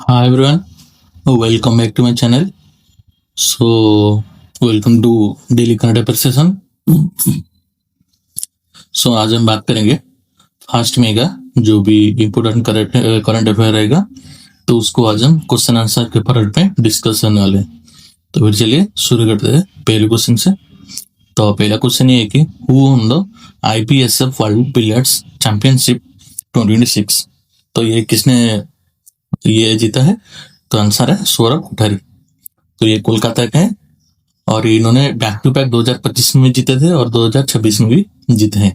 Hi everyone, welcome back to my channel. So welcome to daily current affair session. So आज हम बात करेंगे fast में का जो भी इम्पोर्टेंट करंट अफेयर रहेगा तो उसको आज हम क्वेश्चन आंसर के पार्ट में डिस्कस करने वाले हैं. तो फिर चलिए शुरू करते हैं पहले क्वेश्चन से. तो पहला क्वेश्चन ये है कि who on the IPSF world billiards championship 2026. तो ये किसने ये जीता है? तो आंसर है सौरभ कोठारी. तो ये कोलकाता के हैं और इन्होंने बैक टू बैक 2025 में जीते थे और 2026 में भी जीते हैं.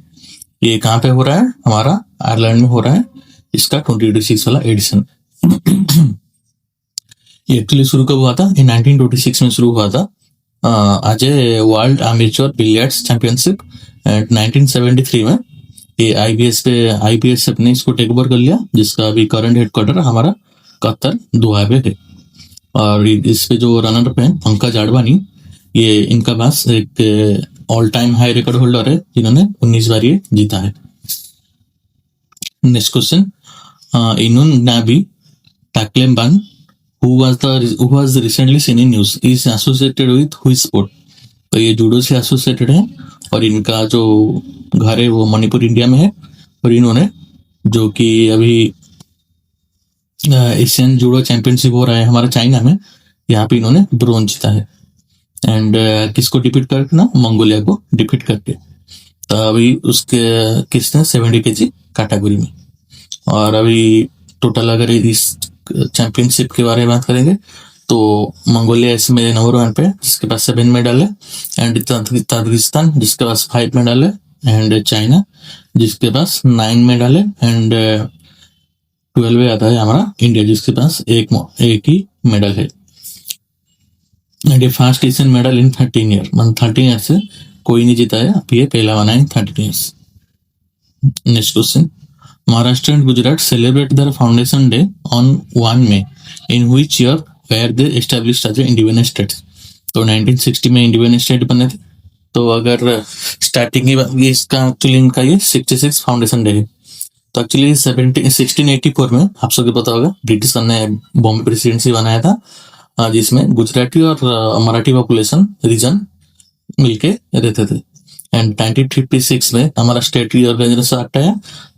ये कहाँ पे हो रहा है? हमारा आयरलैंड में हो रहा है इसका 2026 वाला एडिशन. ये एक्चुअली शुरू कब हुआ था? ये 1926 में शुरू हुआ था. आज वर्ल्ड एमेच्योर बिलियर्ड्स चैंपियनशिप 1973 में ये IPSF ने इसको टेक ओवर कर लिया, जिसका अभी करंट हेडक्वार्टर हमारा कतर दुबई में है. और इस पे जो रनर अप है पंकज आडवाणी, ये इनका पास एक all time high record holder है जिन्होंने 19 बार ये जीता है. नेक्स्ट क्वेश्चन, इनुन नाबी टैक्लेम्बान who was recently seen in news is associated with which sport. तो ये जूडो से एसोसिएटेड है और इनका जो घर है वो मणिपुर इंडिया में है. और इन्होंने जो कि अभी एशियन जूडो चैंपियनशिप हो रहा है हमारा चाइना में, यहाँ पे इन्होंने ब्रोंज जीता है. एंड किसको डिफीट करके ना? मंगोलिया को डिफीट करके. तो अभी उसके किसने 70 kg कैटेगरी में. और अभी टोटल अगर इस चैंपियनशिप के बारे में बात करेंगे तो मंगोलिया इसमें नंबर 1 पे जिसके पास 7 मेडल है. एंड ताजिकिस्तान जिसके पास 5 मेडल है. एंड चाइना जिसके पास 9 मेडल है. एंड 12 आता है हमारा इंडिया जिसके पास एक ही मेडल है. एंड ये first Asian medal in 13 year, मतलब 13 ईयर से कोई नहीं जीता है. अब ये पहला बना है 13 years. Next question, Maharashtra and Gujarat celebrate their foundation day on 1 May. In which year were they established as independent states? तो 1960 में इंडिपेंडेंट स्टेट बने थे. तो अगर स्टार्टिंग की इसका एक्चुअली इनका ये 66 फाउंडेशन डे है. तो एक्चुअली 1684 में आप सबको पता होगा ब्रिटिश ने बॉम्बे प्रेसिडेंसी बनाया था, जिसमें गुजराती और मराठी पॉपुलेशन रीजन मिलके रहते थे. एंड 1956 में हमारा स्टेट रीऑर्गेनाइजेशन एक्ट आया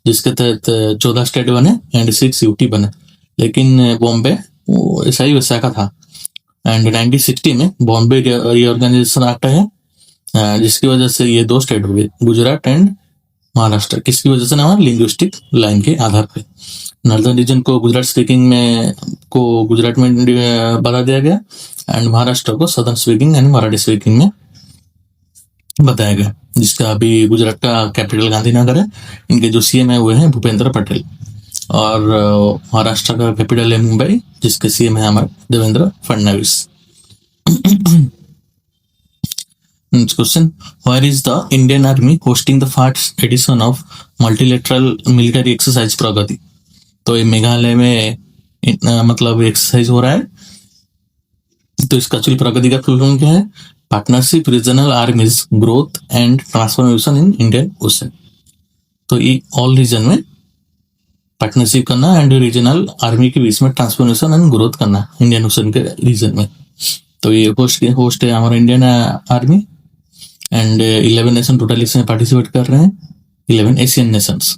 जिसके तहत 14 स्टेट बने एंड 6 यूटी बने. लेकिन बॉम्बे ऐसा ही वैसा का था. एंड 1960 में बॉम्बे रीऑर्गेनाइजेशन एक्ट आया जिसकी वजह से ये 2 स्टेट हो गए, गुजरात एंड महाराष्ट्र. किसकी वजह से ना? हमारे लिंग्विस्टिक लाइन के आधार पे नॉर्दर्न रीजन को गुजरात स्पीकिंग में गुजरात में बता दिया गया एंड महाराष्ट्र को southern speaking and Marathi speaking में बताया गया. जिसका अभी गुजरात का कैपिटल गांधीनगर है. इनके जो सीएम है वो है भूपेंद्र पटेल. और महाराष्ट्र का कैपिटल है मुंबई जिसके सीएम है हमारे Devendra Fadnavis. Next question, where is the Indian army hosting the first edition of multilateral military exercise Pragati. तो ये मेघालय में मतलब एक्सरसाइज हो रहा है. तो इसका एक्चुअली प्रगति का फुल फॉर्म क्या है? Partnership regional आर्मीज growth and transformation in Indian ocean. तो ये ऑल रीजन में पार्टनरशिप करना एंड रीजनल आर्मी के बीच में ट्रांसफॉर्मेशन एंड ग्रोथ करना इंडियन ओशन के रीजन में. तो ये होस्ट है हमारा Indian army. And 11 nation total इसमें पार्टिसिपेट कर रहे हैं, 11 एशियन नेशंस.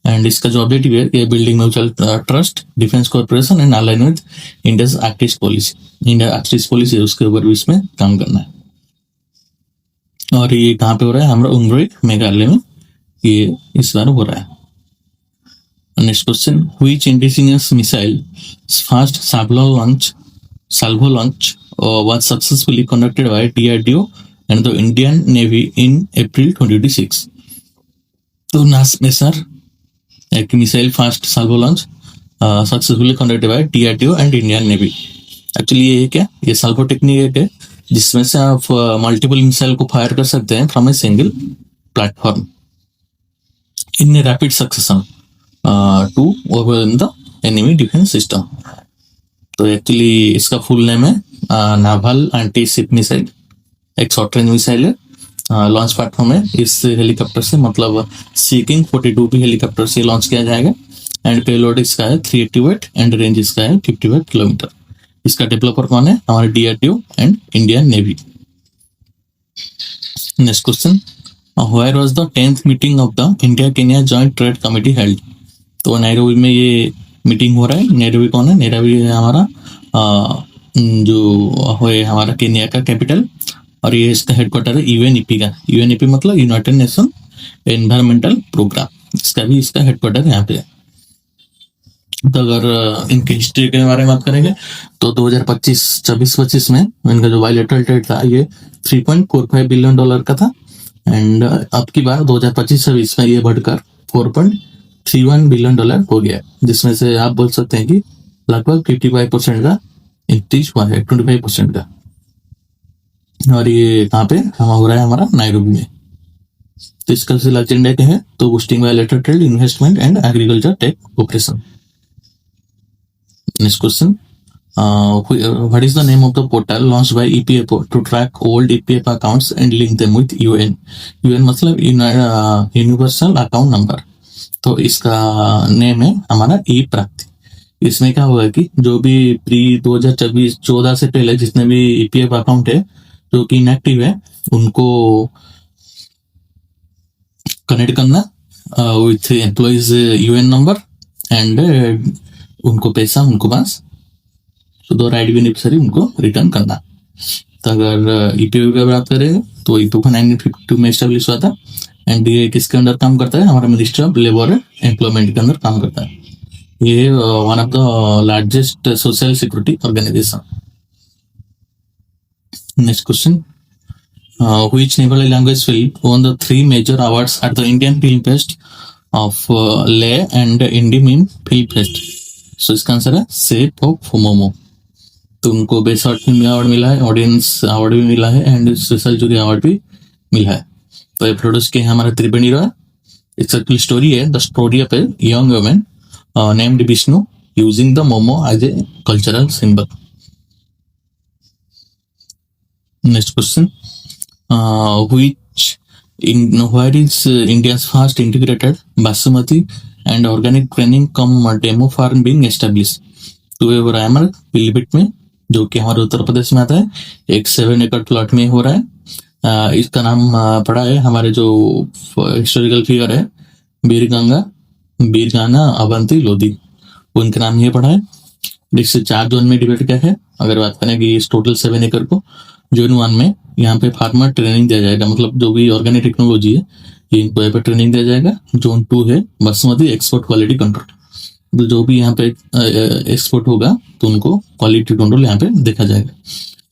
एंड इसका जो ऑब्जेक्टिव है ये building mutual trust, defence corporation and align with India's act east policy. India act east policy है उसके ऊपर भी इसमें काम करना है. और ये कहाँ पे हो रहा है? हमारा उमरोई मेघालय में ये इस बार हो रहा है. Next question, which indigenous missile first salvo launch was successfully conducted by DRDO and the Indian Navy in April 2026. तो नास में सर एक missile first salvo launch successfully conducted by DRDO and Indian navy. Actually ये क्या? ये salvo technique है जिसमें से आप मल्टीपल मिसाइल को फायर कर सकते हैं from a single platform in rapid succession to overwhelm the enemy defence system. तो एक्चुअली इसका फुल नेम है नावल एंटी शिप मिसाइल. एक शॉर्ट रेंज मिसाइल है. लॉन्च प्लेटफॉर्म है इस हेलीकॉप्टर से, मतलब सीकिंग 42 भी हेलीकॉप्टर से लॉन्च किया जाएगा. एंड पेलोड इसका है 388 एंड रेंज इसका है 55 किलोमीटर। इसका डेवलपर कौन है? हमारे DRDO and Indian Navy. Next question, where was the 10th meeting of the India Kenya joint trade committee held? तो नैरोबी में ये मीटिंग हो रहा है। नैरोबी कौन है? नैरोबी है हमारा जो है हमारा केन्या का कैपिटल, और ये इसका हेडक्वार्टर है यूएनईपी का। यूएनईपी मतलब यूनाइटेड नेशन एनवायरमेंटल प्रोग्राम, इसका भी इसका हेडक्वार्टर यहाँ पे है। तो अगर इनकी हिस्ट्री के बारे में बात करेंगे तो 2025 में इनका जो बायलैटरल ट्रेड था ये $3.45 बिलियन का था, एंड अब की बार 2025-26 में ये बढ़कर $4.31 बिलियन हो गया, जिसमें से आप बोल सकते हैं कि लगभग 55% का इंक्रीज हुआ है, 25% का। और ये कहाँ पे हो रहा है? हमारा नायरोबी में। तो इसका सिर्फ एजेंडा क्या है? तो boosting bilateral trade, investment and agriculture tech cooperation. Next question, what is the name of the portal launched by EPFO to track old EPF accounts and link them with UN? UN मतलब universal account number. तो इसका name है हमारा ई प्राप्ति। इसमें क्या होगा कि जो भी प्री 2014 से पहले जितने भी EPF अकाउंट है जो कि इनएक्टिव है उनको कनेक्ट करना with employees UN number, and उनको पैसा उनको पास तो राइट बेनिफिशियरी उनको रिटर्न करना। तो अगर ईपीओ की बात करें तो ईपीओ का 1952 में एस्टेब्लिश हुआ था, एंड ये किसके अंदर काम करता है? हमारा ministry of labour and employment के अंदर काम करता है। ये one of the largest social security organisation. Next question, which Nepali language film won the 3 major awards at the Indian Film Fest of Leh and Indie Meme Film Fest? सो इसका answer है shape of momo. तो उनको best short film award मिला है, audience award भी मिला है, and special jury award भी मिला है। तो ये प्रोड्यूस किया है हमारा त्रिवेणी रॉय। एक्चुअली स्टोरी है the story of a young woman named Vishnu using the momo as a cultural symbol. Next question, where is India's first integrated Basmati and organic training cum demo farm being established? तो ये हो रहा है हमारे पीलीभीत में, जो कि हमारे उत्तर प्रदेश में आता है। एक 7 एकड़ प्लॉट में हो रहा है। इसका नाम पड़ा है हमारे जो हिस्टोरिकल फिगर है बीरगाना अवंती लोधी, उनके नाम ये पड़ा है। इससे 4 जोन में डिवाइड किया है। अगर बात करें कि इस टोटल 7 एकड़ को जोन 1 में यहाँ पे फार्मर ट्रेनिंग दिया जाएगा, मतलब जो भी ऑर्गेनिक टेक्नोलॉजी है इनको यहाँ पे ट्रेनिंग दिया जाएगा। जोन 2 है बासमती एक्सपोर्ट क्वालिटी कंट्रोल, तो जो भी यहाँ पे एक्सपोर्ट होगा तो उनको क्वालिटी कंट्रोल यहाँ पे देखा जाएगा।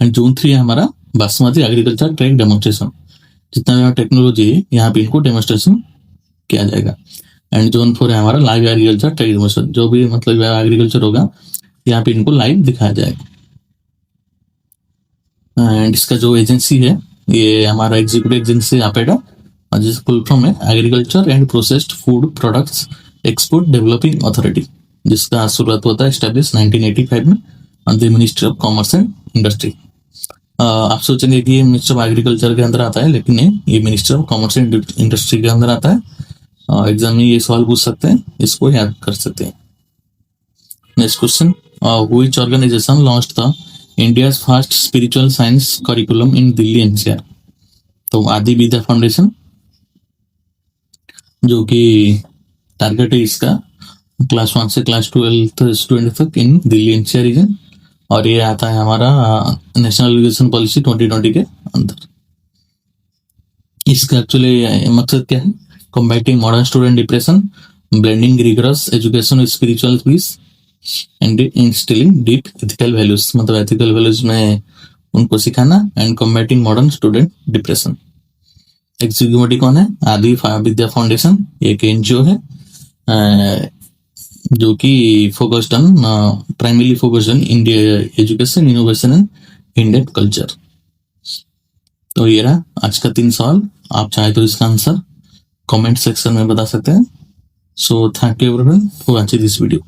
एंड जोन 3 है हमारा बासमती एग्रीकल्चर ट्रेक डेमोन्स्ट्रेशन, जितना भी टेक्नोलॉजी है यहाँ पे इनको डेमोन्स्ट्रेशन किया जाएगा। एंड जोन 4 है हमारा लाइव एग्रीकल्चर ट्रेक डेमोन्स्ट्रेशन, जो भी मतलब एग्रीकल्चर होगा यहाँ पे इनको लाइव दिखाया जाएगा। एंड इसका जो एजेंसी है ये हमारा एग्जीक्यूटिव एजेंसी अपेडा, जिसका फुल फॉर्म है agriculture and processed food products export developing authority, जिसका शुरुआत होता है एस्टेब्लिश 1985 में under ministry of commerce and industry. आप सोचेंगे कि ये मिनिस्ट्री ऑफ एग्रीकल्चर के अंदर आता है, लेकिन नहीं, ये ministry of commerce and industry के अंदर आता है। एग्जाम में ये सवाल पूछ सकते हैं, इसको याद कर सकते हैं। Next question, which organisation launched the India's first spiritual science curriculum in Delhi NCR? तो आदि विद्या फाउंडेशन, जो कि टारगेट है इसका क्लास 1 से क्लास 12 स्टूडेंट तक इन दिल्ली एनसीआर रीजन, और ये आता है हमारा नेशनल एजुकेशन पॉलिसी 2020 के अंदर। इसका एक्चुअली मकसद क्या है? Combating modern student depression, blending rigorous education with spiritual peace and instilling deep ethical values, मतलब एथिकल वैल्यूज में उनको सिखाना, and combating modern student depression. Executive body कौन है? आदि विद्या फाउंडेशन, एक एनजीओ है जो कि focused on primarily focused on India education, innovation and Indian culture. तो ये रहा आज का 3 सवाल। आप चाहे तो इसका आंसर कमेंट सेक्शन में बता सकते हैं। So thank you everyone for watching this video.